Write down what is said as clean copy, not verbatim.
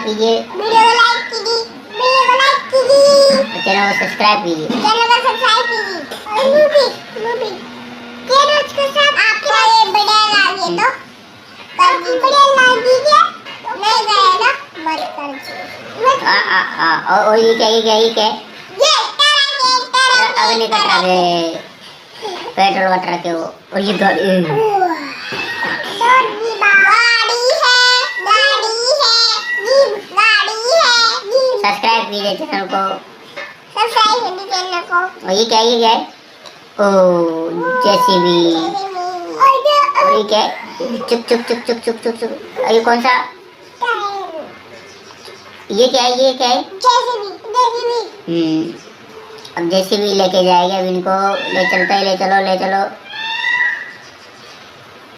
Like कीजिए, video को like कीजिए, वीडियो को लाइक कीजिए, चैनल को सब्सक्राइब कीजिए, चैनल को सब्सक्राइब कीजिए और मूवी चैनल के साथ आपको ये बढ़िया लगे तो बढ़िया लगे नहीं गए ना मत कर और ये क्या ये अगले नहीं कट रहे पेट्रोल वट रखे हो और ये गाड़ी सब्सक्राइब कीजिए चैनल को, और ये क्या है ओ जेसीबी, और ये क्या चुप चुप चुप चुप चुप चुप चुप, और ये कौन सा, ये क्या है, ये क्या है अब जेसीबी लेके जाएगा, अब इनको ले चलता है, ले चलो ले चलो।